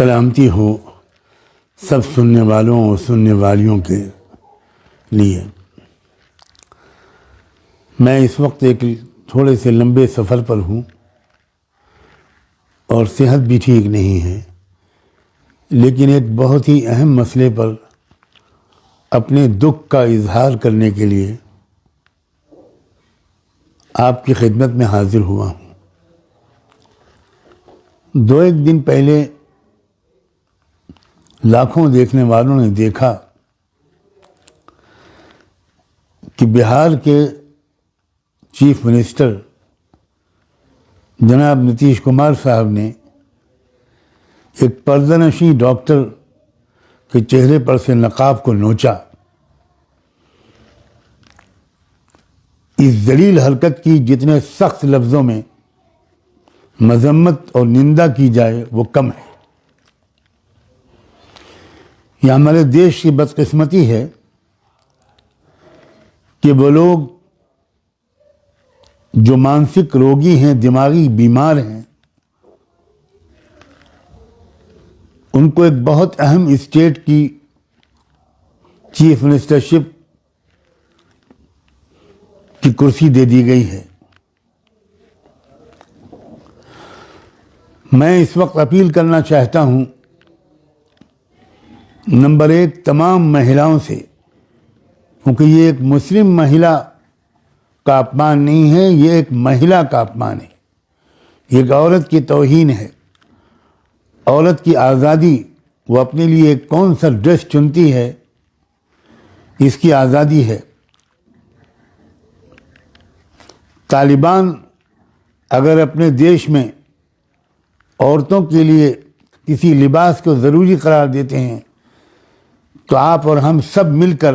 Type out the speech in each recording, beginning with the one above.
سلامتی ہو سب سننے والوں اور سننے والیوں کے لیے۔ میں اس وقت ایک تھوڑے سے لمبے سفر پر ہوں اور صحت بھی ٹھیک نہیں ہے، لیکن ایک بہت ہی اہم مسئلے پر اپنے دکھ کا اظہار کرنے کے لیے آپ کی خدمت میں حاضر ہوا ہوں۔ دو ایک دن پہلے لاکھوں دیکھنے والوں نے دیکھا کہ بہار کے چیف منسٹر جناب نتیش کمار صاحب نے ایک پردہ نشیں ڈاکٹر کے چہرے پر سے نقاب کو نوچا۔ اس ذلیل حرکت کی جتنے سخت لفظوں میں مذمت اور نندا کی جائے وہ کم ہے۔ یہ ہمارے دیش کی بدقسمتی ہے کہ وہ لوگ جو مانسک روگی ہیں، دماغی بیمار ہیں، ان کو ایک بہت اہم اسٹیٹ کی چیف منسٹرشپ کی کرسی دے دی گئی ہے۔ میں اس وقت اپیل کرنا چاہتا ہوں، نمبر ایک، تمام مہیلاؤں سے، کیونکہ یہ ایک مسلم مہیلا کا اپمان نہیں ہے، یہ ایک مہیلا کا اپمان ہے، یہ ایک عورت کی توہین ہے۔ عورت کی آزادی، وہ اپنے لیے کون سا ڈریس چنتی ہے، اس کی آزادی ہے۔ طالبان اگر اپنے دیش میں عورتوں کے لیے کسی لباس کو ضروری قرار دیتے ہیں تو آپ اور ہم سب مل کر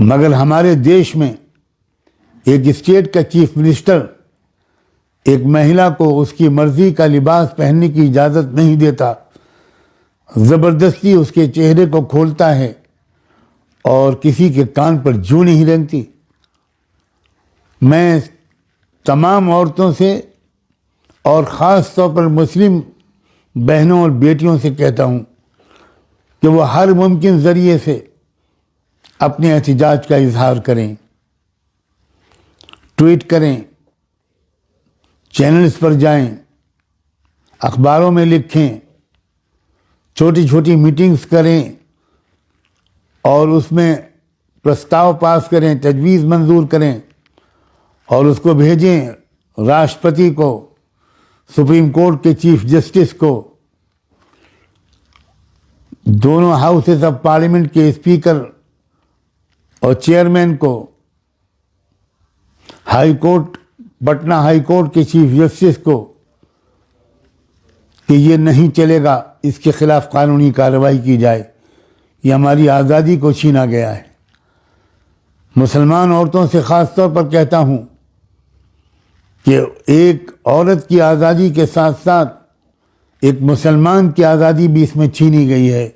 مگر ہمارے دیش میں ایک اسٹیٹ کا چیف منسٹر ایک مہیلا کو اس کی مرضی کا لباس پہننے کی اجازت نہیں دیتا، زبردستی اس کے چہرے کو کھولتا ہے اور کسی کے کان پر جوں نہیں رینگتی۔ میں تمام عورتوں سے اور خاص طور پر مسلم بہنوں اور بیٹیوں سے کہتا ہوں کہ وہ ہر ممکن ذریعے سے اپنے احتجاج کا اظہار کریں، ٹویٹ کریں، چینلز پر جائیں، اخباروں میں لکھیں، چھوٹی چھوٹی میٹنگز کریں اور اس میں پرستاؤ پاس کریں، تجویز منظور کریں اور اس کو بھیجیں راشٹرپتی کو، سپریم کورٹ کے چیف جسٹس کو، دونوں ہاؤسز آف پارلیمنٹ کے اسپیکر اور چیئرمین کو، high court, Patna high court کے چیف جسٹس کو، کہ یہ نہیں چلے گا، اس کے خلاف قانونی کارروائی کی جائے، یہ ہماری آزادی کو چھینا گیا ہے۔ مسلمان عورتوں سے خاص طور پر کہتا ہوں کہ ایک عورت کی آزادی کے ساتھ ساتھ ایک مسلمان کی آزادی بھی اس میں چھینی گئی ہے،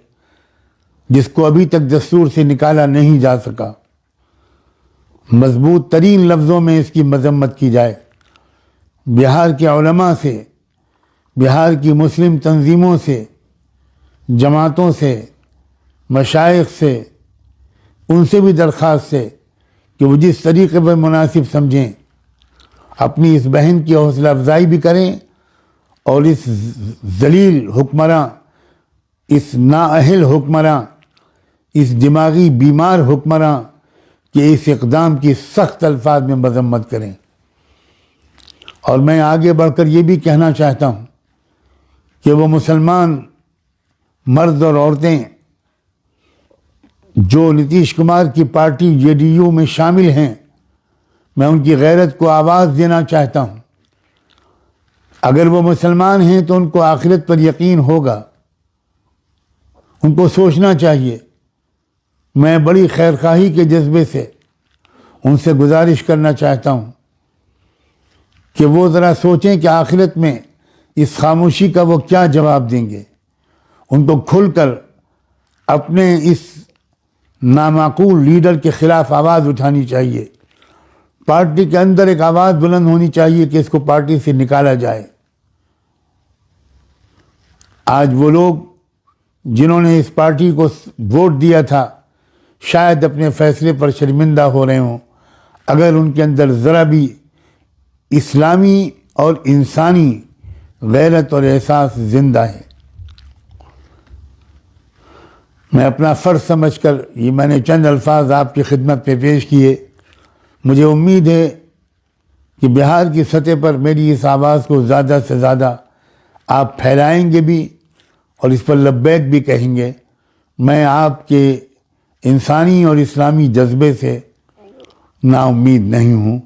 جس کو ابھی تک دستور سے نکالا نہیں جا سکا۔ مضبوط ترین لفظوں میں اس کی مذمت کی جائے۔ بہار کے علماء سے، بہار کی مسلم تنظیموں سے، جماعتوں سے، مشائخ سے، ان سے بھی درخواست ہے کہ وہ جس طریقے پر مناسب سمجھیں اپنی اس بہن کی حوصلہ افزائی بھی کریں اور اس ذلیل حکمراں، اس نااہل حکمراں، اس دماغی بیمار حکمراں کے اس اقدام کی سخت الفاظ میں مذمت کریں۔ اور میں آگے بڑھ کر یہ بھی کہنا چاہتا ہوں کہ وہ مسلمان مرد اور عورتیں جو نتیش کمار کی پارٹی جے ڈی یو میں شامل ہیں، میں ان کی غیرت کو آواز دینا چاہتا ہوں۔ اگر وہ مسلمان ہیں تو ان کو آخرت پر یقین ہوگا، ان کو سوچنا چاہیے۔ میں بڑی خیرخواہی کے جذبے سے ان سے گزارش کرنا چاہتا ہوں کہ وہ ذرا سوچیں کہ آخرت میں اس خاموشی کا وہ کیا جواب دیں گے۔ ان کو کھل کر اپنے اس نامعقول لیڈر کے خلاف آواز اٹھانی چاہیے۔ پارٹی کے اندر ایک آواز بلند ہونی چاہیے کہ اس کو پارٹی سے نکالا جائے۔ آج وہ لوگ جنہوں نے اس پارٹی کو ووٹ دیا تھا شاید اپنے فیصلے پر شرمندہ ہو رہے ہوں اگر ان کے اندر ذرا بھی اسلامی اور انسانی غیرت اور احساس زندہ ہے۔ میں اپنا فرض سمجھ کر یہ میں نے چند الفاظ آپ کی خدمت پہ پیش کیے۔ مجھے امید ہے کہ بہار کی سطح پر میری اس آواز کو زیادہ سے زیادہ آپ پھیلائیں گے بھی اور اس پر لبیک بھی کہیں گے۔ میں آپ کے انسانی اور اسلامی جذبے سے نا امید نہیں ہوں۔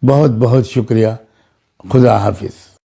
بہت بہت شکریہ۔ خدا حافظ۔